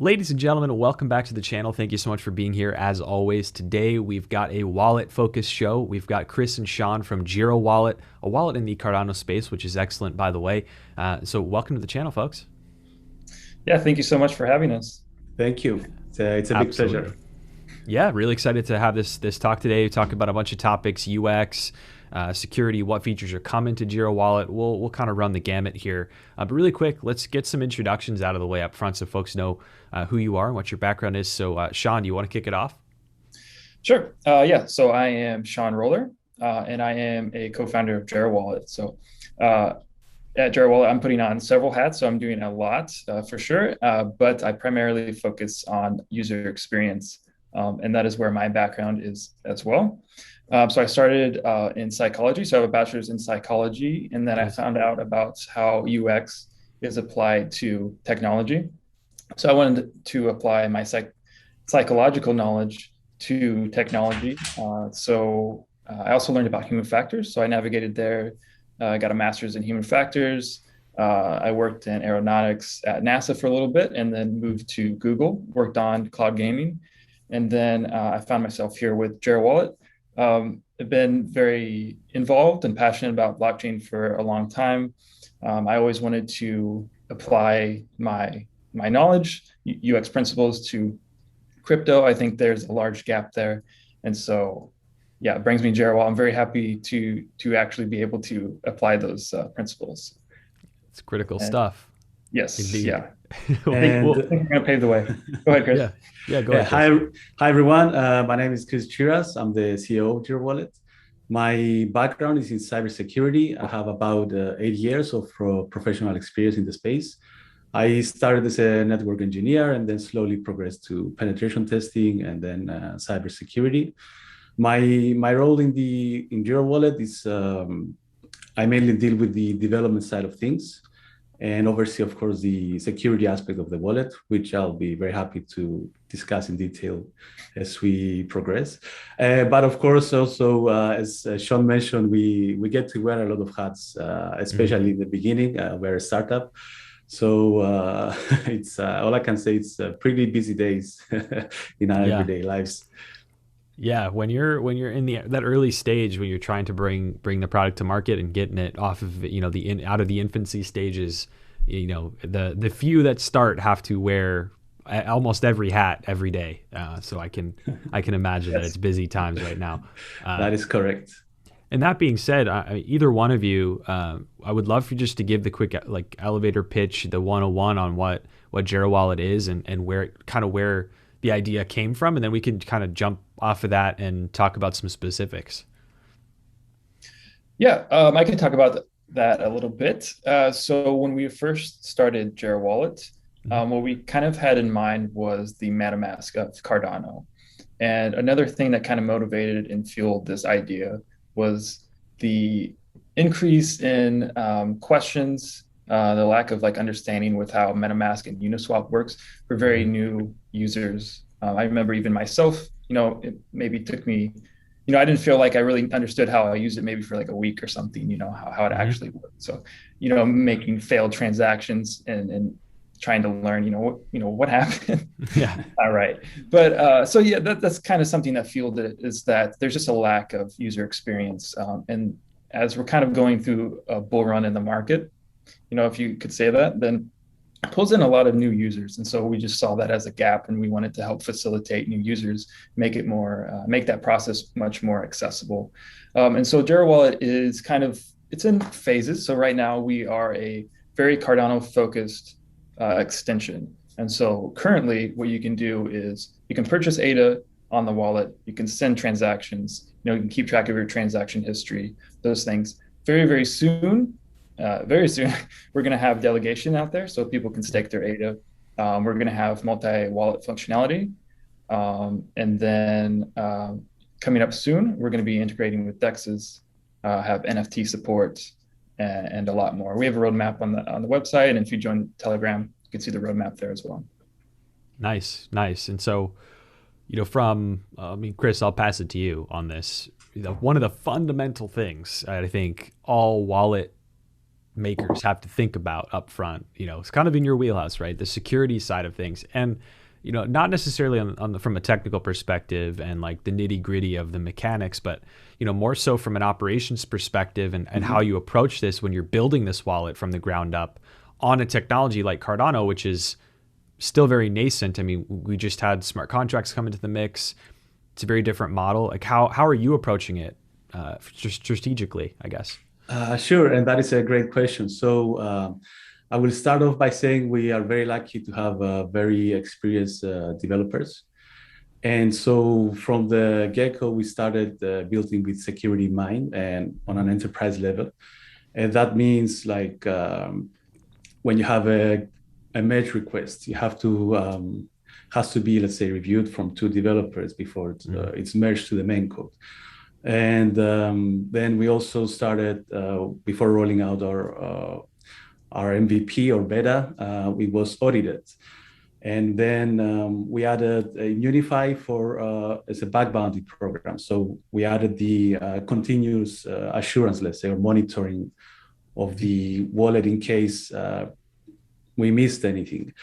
Ladies and gentlemen, welcome back to the channel. Thank you so much for being here. As always, today we've got a wallet-focused show. We've got Chris and Shawn from Gerowallet, a wallet in the Cardano space, which is excellent, by the way. So welcome to the channel, folks. Yeah, thank you so much for having us. Thank you. It's a big Absolutely. pleasure. Yeah, really excited to have this talk today. Talk about a bunch of topics: UX, security, what features are coming to Gerowallet. We'll kind of run the gamut here. But really quick, let's get some introductions out of the way up front so folks know who you are and what your background is. So, Shawn, do you want to kick it off? Sure. Yeah, so I am Shawn Roller, and I am a co-founder of Gerowallet. So at Gerowallet, I'm putting on several hats, so I'm doing a lot for sure, but I primarily focus on user experience, and that is where my background is as well. So I started in psychology, so I have a bachelor's in psychology, and then I found out about how UX is applied to technology. So I wanted to apply my psychological knowledge to technology. I also learned about human factors. So I navigated there. I got a master's in human factors. I worked in aeronautics at NASA for a little bit and then moved to Google, worked on cloud gaming. And then I found myself here with Gerowallet. I've been very involved and passionate about blockchain for a long time. I always wanted to apply my knowledge, UX principles to crypto. I think there's a large gap there. And so, yeah, it brings me Gerowallet. I'm very happy to actually be able to apply those principles. It's critical And stuff. yes, Indeed. yeah. And I think we're going to pave the way. Go ahead, Chris. Go ahead. hi everyone. My name is Chris Chiras. I'm the CEO of Gerowallet. My background is in cybersecurity. I have about 8 years of professional experience in the space. I started as a network engineer and then slowly progressed to penetration testing and then cybersecurity. My role in Gerowallet is I mainly deal with the development side of things and oversee, of course, the security aspect of the wallet, which I'll be very happy to discuss in detail as we progress. But of course, also, as Shawn mentioned, we get to wear a lot of hats, especially in the beginning. We're a startup. So it's all I can say. It's pretty busy days in our everyday lives. Yeah, when you're in that early stage when you're trying to bring the product to market and getting it off of out of the infancy stages, the few that start have to wear almost every hat every day. So I can imagine that it's busy times right now. That is correct. And that being said, either one of you, I would love for you just to give the quick elevator pitch, the 101 on what Gerowallet is and where the idea came from, and then we can kind of jump off of that and talk about some specifics. Yeah, I can talk about that a little bit. So when we first started Gerowallet, what we kind of had in mind was the Metamask of Cardano. And another thing that kind of motivated and fueled this idea was the increase in questions, the lack of understanding with how MetaMask and Uniswap works for very new users. I remember even myself, it maybe took me, I didn't feel like I really understood how I used it maybe for like a week or something, how it actually worked. So, making failed transactions and trying to learn, what happened. Yeah. All right. But so yeah, that's kind of something that fueled it, is that there's just a lack of user experience. And as we're kind of going through a bull run in the market, if you could say that, then it pulls in a lot of new users. And so we just saw that as a gap, and we wanted to help facilitate new users, make it more, make that process much more accessible. And so Gerowallet is it's in phases. So right now we are a very Cardano focused extension. And so currently what you can do is you can purchase ADA on the wallet, you can send transactions, you can keep track of your transaction history, those things. Very soon, we're going to have delegation out there so people can stake their ADA. We're going to have multi-wallet functionality. And then coming up soon, we're going to be integrating with DEXs, have NFT support, and a lot more. We have a roadmap on the website, and if you join Telegram, you can see the roadmap there as well. Nice. And so, Chris, I'll pass it to you on this. One of the fundamental things I think all wallet makers have to think about up front? You know, it's kind of in your wheelhouse, right? The security side of things. And, you know, not necessarily from a technical perspective and like the nitty gritty of the mechanics, but, you know, more so from an operations perspective and how you approach this when you're building this wallet from the ground up on a technology like Cardano, which is still very nascent. I mean, we just had smart contracts come into the mix. It's a very different model. Like how are you approaching it strategically, I guess? Sure, and that is a great question. So I will start off by saying we are very lucky to have very experienced developers. And so from the get-go, we started building with security in mind and on an enterprise level. And that means like when you have a merge request, you have to has to be, let's say, reviewed from 2 developers before it's merged to the main code. And then we also started before rolling out our MVP or beta, it was audited. And then we added a Unify as a bug bounty program. So we added the continuous assurance, let's say, or monitoring of the wallet in case we missed anything.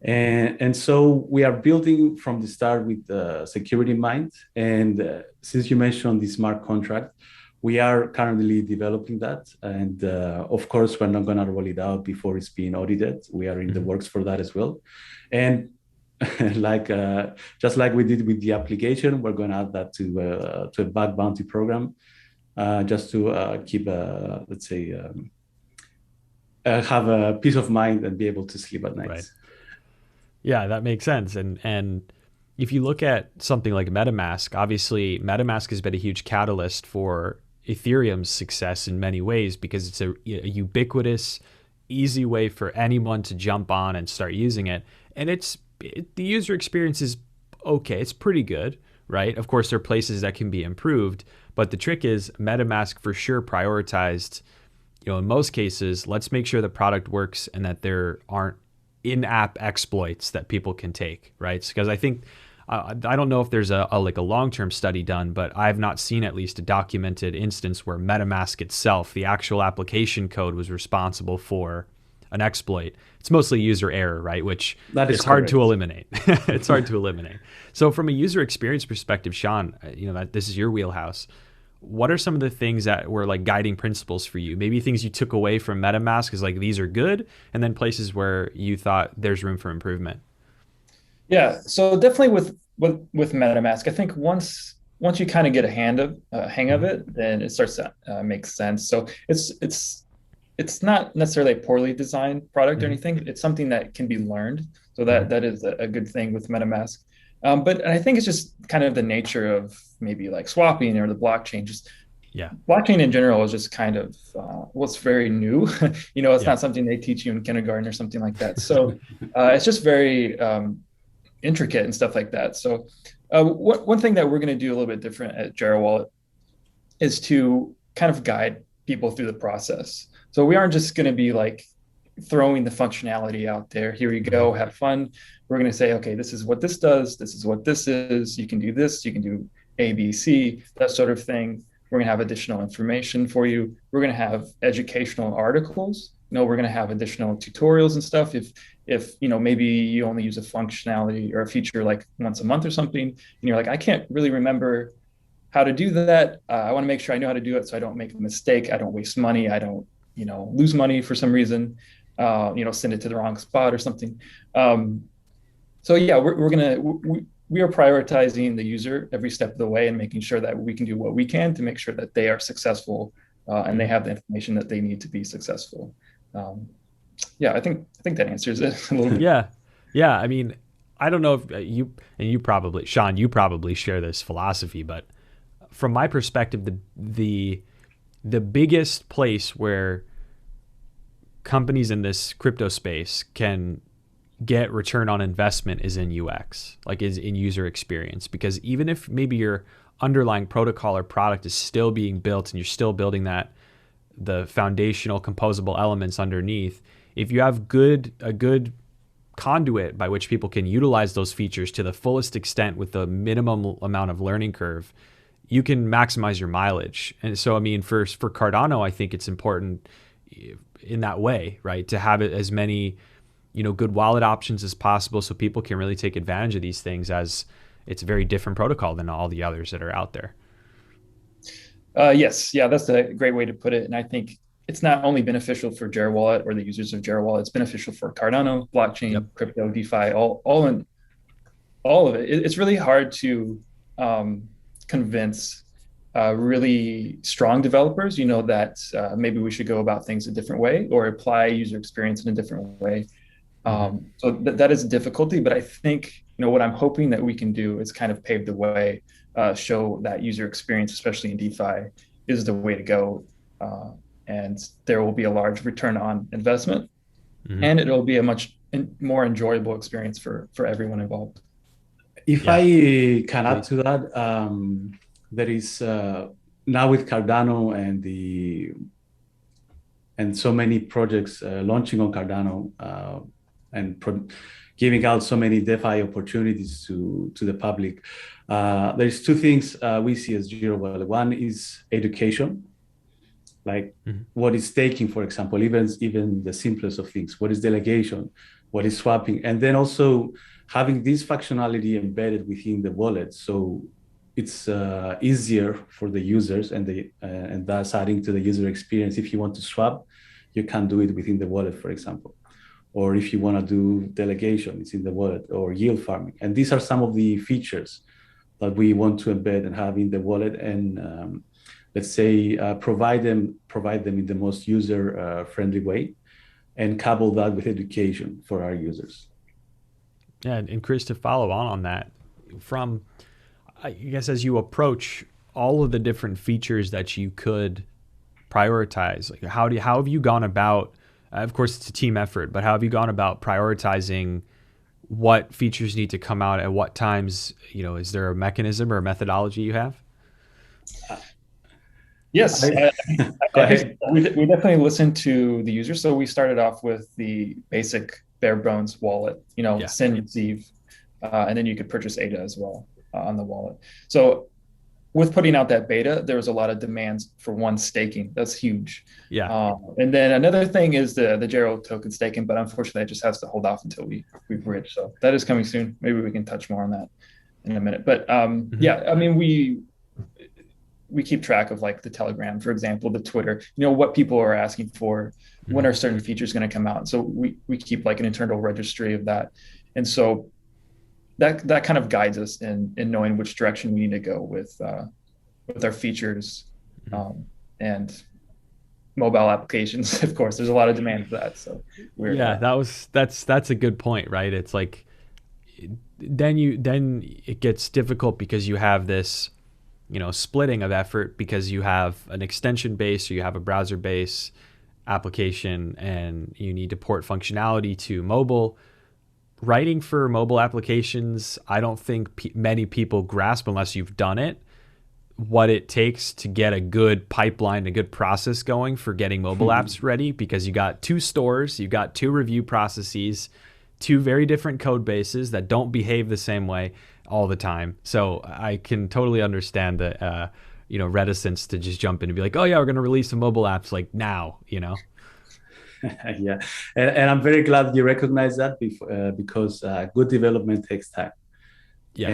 And so we are building from the start with security in mind. And since you mentioned the smart contract, we are currently developing that. And of course, we're not going to roll it out before it's being audited. We are in the works for that as well. And like just like we did with the application, we're going to add that to a bug bounty program just to keep, let's say, have a peace of mind and be able to sleep at night. Right. Yeah, that makes sense. And if you look at something like Metamask, obviously Metamask has been a huge catalyst for Ethereum's success in many ways because it's a ubiquitous, easy way for anyone to jump on and start using it. And the user experience is okay. It's pretty good, right? Of course, there are places that can be improved, but the trick is MetaMask for sure prioritized, you know, in most cases, let's make sure the product works and that there aren't in-app exploits that people can take, right? Because I think, I don't know if there's a long-term study done, but I've not seen at least a documented instance where MetaMask itself, the actual application code, was responsible for an exploit. It's mostly user error, right? Which is hard to eliminate. It's hard to eliminate. So from a user experience perspective, Shawn, you know, this is your wheelhouse. What are some of the things that were like guiding principles for you? Maybe things you took away from MetaMask is like, these are good, and then places where you thought there's room for improvement. Yeah, so definitely with MetaMask, I think once you kind of get a hang of it, then it starts to make sense. So it's not necessarily a poorly designed product or anything. It's something that can be learned. So that is a good thing with MetaMask. But I think it's just kind of the nature of maybe like swapping or the blockchain. Blockchain in general is just kind of what's very new. You know, it's not something they teach you in kindergarten or something like that. So it's just very intricate and stuff like that. So one thing that we're going to do a little bit different at Gerowallet is to kind of guide people through the process. So we aren't just going to be like throwing the functionality out there. Here you go, have fun. We're going to say, okay, this is what this does. This is what this is. You can do this. You can do A, B, C, that sort of thing. We're going to have additional information for you. We're going to have educational articles. We're going to have additional tutorials and stuff. If you know, maybe you only use a functionality or a feature like once a month or something, and you're like, I can't really remember how to do that. I want to make sure I know how to do it so I don't make a mistake. I don't waste money. I don't, you know, lose money for some reason. You know, send it to the wrong spot or something. So yeah, we are prioritizing the user every step of the way and making sure that we can do what we can to make sure that they are successful and they have the information that they need to be successful. Yeah, I think that answers it a little bit. Yeah. I mean, I don't know if you probably, Shawn, you probably share this philosophy, but from my perspective, the biggest place where companies in this crypto space can get return on investment is in UX, like is in user experience. Because even if maybe your underlying protocol or product is still being built and you're still building the foundational composable elements underneath, if you have a good conduit by which people can utilize those features to the fullest extent with the minimum amount of learning curve, you can maximize your mileage. And so, I mean, for Cardano, I think it's important in that way, right? To have it as many, good wallet options as possible so people can really take advantage of these things, as it's a very different protocol than all the others that are out there. Yes, yeah, that's a great way to put it. And I think it's not only beneficial for Gerowallet or the users of Gerowallet, it's beneficial for Cardano, blockchain, Yep. crypto, DeFi, all of it. It's really hard to convince really strong developers, that maybe we should go about things a different way or apply user experience in a different way. So that is a difficulty, but I think, what I'm hoping that we can do is kind of pave the way, show that user experience, especially in DeFi, is the way to go. And there will be a large return on investment, and it'll be a much more enjoyable experience for everyone involved. If I can add to that, there is now with Cardano and so many projects launching on Cardano and giving out so many DeFi opportunities to the public. There's two things we see as Gerowallet. One is education, like what is staking, for example, even the simplest of things. What is delegation? What is swapping? And then also having this functionality embedded within the wallet, so it's easier for the users and thus adding to the user experience. If you want to swap, you can do it within the wallet, for example. Or if you want to do delegation, it's in the wallet, or yield farming. And these are some of the features that we want to embed and have in the wallet, and let's say provide them in the most user friendly way, and couple that with education for our users. Yeah, and Chris, to follow on that, I guess as you approach all of the different features that you could prioritize, like how have you gone about? Of course, it's a team effort, but how have you gone about prioritizing what features need to come out at what times? Is there a mechanism or a methodology you have? Yes, we definitely listen to the user. So we started off with the basic bare bones wallet, send, receive, and then you could purchase ADA as well on the wallet. So with putting out that beta, there was a lot of demands for one staking. That's huge. Yeah. And then another thing is the Gero token staking, but unfortunately, it just has to hold off until we bridge. So that is coming soon. Maybe we can touch more on that in a minute. But yeah, I mean, we keep track of like the Telegram, for example, the Twitter, what people are asking for, when are certain features going to come out. So we keep like an internal registry of that. And so that kind of guides us in knowing which direction we need to go with our features and mobile applications. Of course, there's a lot of demand for that. So that's a good point, right? It's like then it gets difficult because you have this splitting of effort, because you have an extension base or you have a browser base application and you need to port functionality to mobile. Writing for mobile applications, I don't think many people grasp, unless you've done it, what it takes to get a good pipeline, a good process going for getting mobile apps ready, because you got two stores, you got two review processes, two very different code bases that don't behave the same way all the time. So I can totally understand the reticence to just jump in and be like, oh yeah, we're going to release some mobile apps like now, Yeah, and I'm very glad you recognize that because good development takes time. Yeah,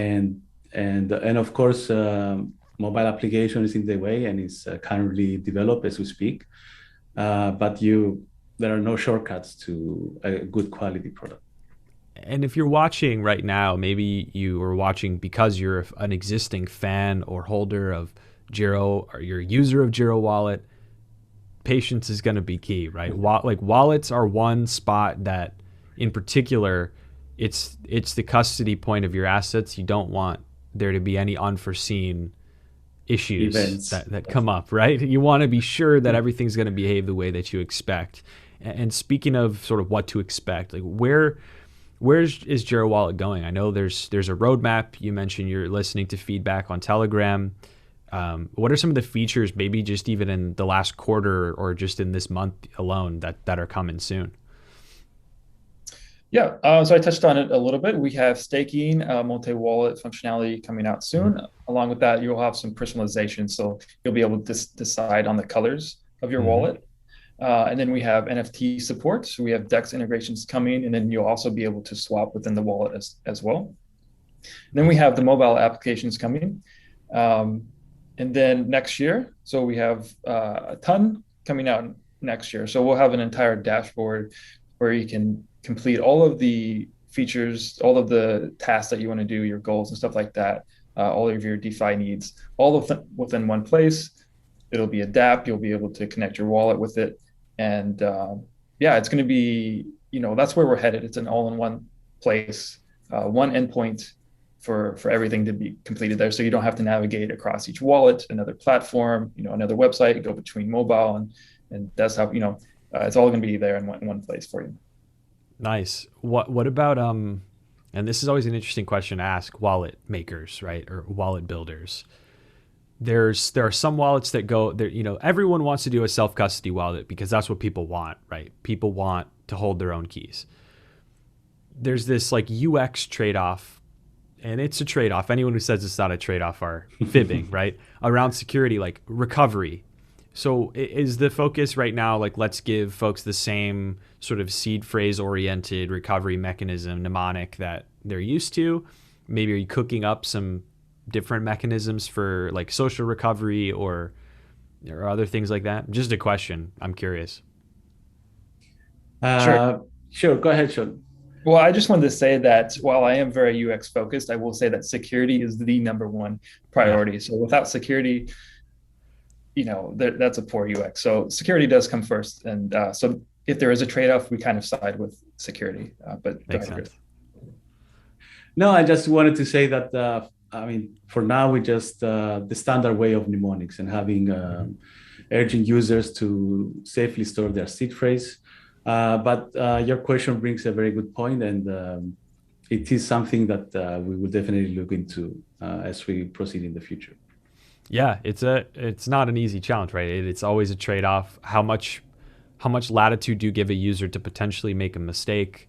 and of course, mobile application is in the way and is currently developed as we speak. But there are no shortcuts to a good quality product. And if you're watching right now, maybe you are watching because you're an existing fan or holder of Gero, or you're a user of Gerowallet. Patience is going to be key, right? Like wallets are one spot that, in particular, it's the custody point of your assets. You don't want there to be any unforeseen issues that come up, right? You want to be sure that everything's going to behave the way that you expect. And speaking of sort of what to expect, like where is Gerowallet going? I know there's a roadmap. You mentioned you're listening to feedback on Telegram. What are some of the features, maybe just even in the last quarter or just in this month alone, that are coming soon? Yeah, so I touched on it a little bit. We have staking, multi-wallet functionality coming out soon. Along with that, you'll have some personalization. So you'll be able to decide on the colors of your wallet. And then we have NFT support. So we have DEX integrations coming, and then you'll also be able to swap within the wallet as well. And then we have the mobile applications coming. And then next year, so we have a ton coming out next year. So we'll have an entire dashboard where you can complete all of the features, all of the tasks that you want to do, your goals and stuff like that, all of your DeFi needs, all of them within one place. It'll be a dApp. You'll be able to connect your wallet with it. And yeah, it's going to be, that's where we're headed. It's an all-in-one place, one endpoint for everything to be completed there. So you don't have to navigate across each wallet, another platform, another website, go between mobile and desktop, it's all going to be there in one place for you. Nice. What about, and this is always an interesting question to ask wallet makers, right? Or wallet builders. There are some wallets that go there, everyone wants to do a self-custody wallet because that's what people want, right? People want to hold their own keys. There's this like UX trade-off, and it's a trade-off. Anyone who says it's not a trade-off are fibbing, right? Around security, like recovery. So is the focus right now, like, let's give folks the same sort of seed phrase oriented recovery mechanism, mnemonic that they're used to? Maybe are you cooking up some different mechanisms for like social recovery or other things like that? Just a question. I'm curious. Sure. Go ahead, Shawn. Well, I just wanted to say that while I am very UX focused, I will say that security is the number one priority. Yeah. So without security, that's a poor UX. So security does come first. And so if there is a trade-off, we kind of side with security. But makes sense. No, I just wanted to say that, for now, we just the standard way of mnemonics and having urging users to safely store their seed phrase. But your question brings a very good point, and it is something that we will definitely look into as we proceed in the future. Yeah, it's not an easy challenge, right? It's always a trade-off. How much latitude do you give a user to potentially make a mistake?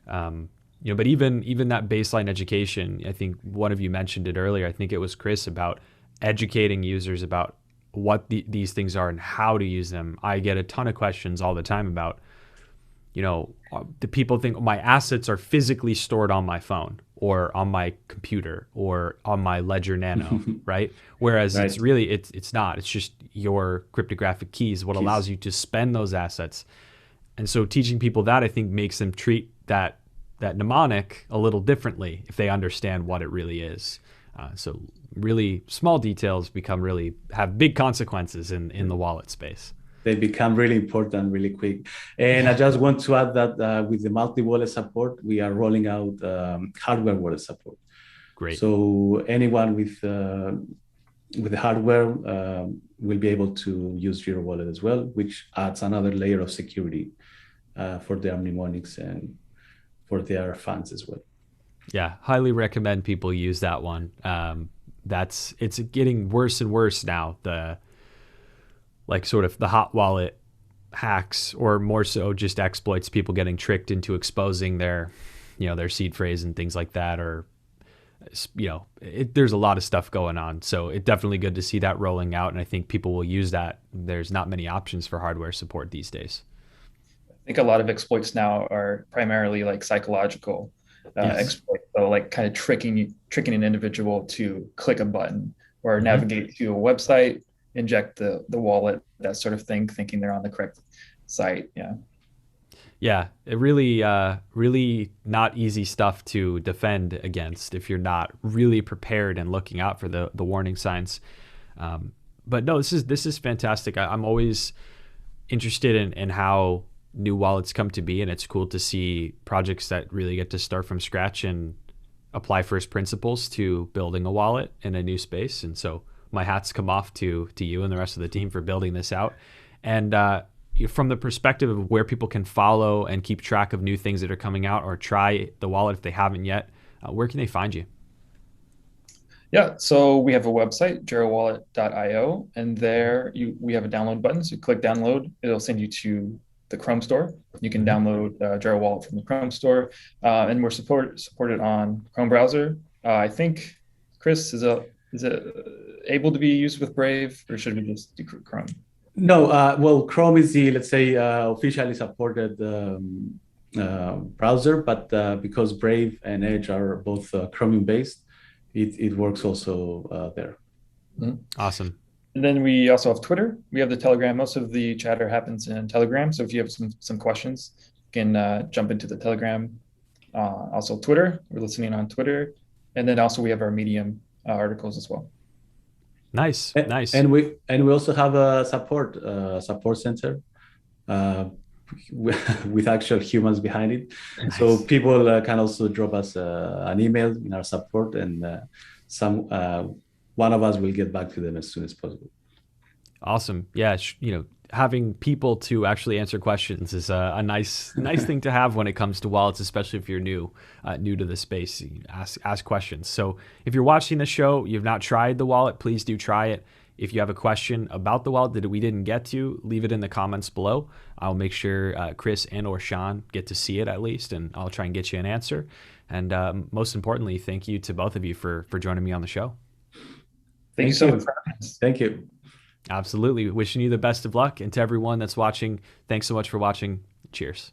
But even that baseline education, I think one of you mentioned it earlier. I think it was Chris, about educating users about what these things are and how to use them. I get a ton of questions all the time about, the people think my assets are physically stored on my phone or on my computer or on my Ledger Nano, right? Whereas it's really, it's not. It's just your cryptographic keys, what allows you to spend those assets. And so teaching people that, I think, makes them treat that mnemonic a little differently if they understand what it really is. So really small details have big consequences in the wallet space. They become really important really quick. And I just want to add that with the multi-wallet support, we are rolling out hardware wallet support. Great. So anyone with the hardware will be able to use Gerowallet as well, which adds another layer of security for their mnemonics and for their funds as well. Yeah, highly recommend people use that one. It's getting worse and worse now. Sort of the hot wallet hacks, or more so just exploits, people getting tricked into exposing their seed phrase and things like that, or there's a lot of stuff going on. So it's definitely good to see that rolling out, and I think people will use that. There's not many options for hardware support these days. I think a lot of exploits now are primarily like psychological exploits, so like kind of tricking an individual to click a button or navigate to a website, inject the wallet, that sort of thing, thinking they're on the correct site. Yeah, it really not easy stuff to defend against if you're not really prepared and looking out for the warning signs. But no, this is fantastic. I'm always interested in how new wallets come to be, and it's cool to see projects that really get to start from scratch and apply first principles to building a wallet in a new space. And so my hats come off to you and the rest of the team for building this out. And from the perspective of where people can follow and keep track of new things that are coming out, or try the wallet if they haven't yet, where can they find you? Yeah, so we have a website, gerowallet.io, and there we have a download button. So you click download, it'll send you to the Chrome store. You can download Gerowallet from the Chrome store, and we're supported on Chrome browser. I think, Chris, is it able to be used with Brave, or should we just do Chrome? No, well, Chrome is the, let's say, officially supported browser, but because Brave and Edge are both Chromium based, it works also there. Mhm. Awesome. And then we also have Twitter. We have the Telegram. Most of the chatter happens in Telegram. So if you have some questions, you can jump into the Telegram. Also Twitter. We're listening on Twitter. And then also we have our Medium articles as well. Nice, nice. And we also have a support center with actual humans behind it. Nice. So people can also drop us an email in our support, and one of us will get back to them as soon as possible. Awesome. Yeah, having people to actually answer questions is a nice thing to have when it comes to wallets, especially if you're new to the space. You ask questions. So if you're watching the show, you've not tried the wallet, please do try it. If you have a question about the wallet that we didn't get to, leave it in the comments below. I'll make sure Chris and or Shawn get to see it at least, and I'll try and get you an answer. And most importantly, thank you to both of you for joining me on the show. Thank you so much for having us. Thank you. Absolutely. Wishing you the best of luck. And to everyone that's watching, thanks so much for watching. Cheers.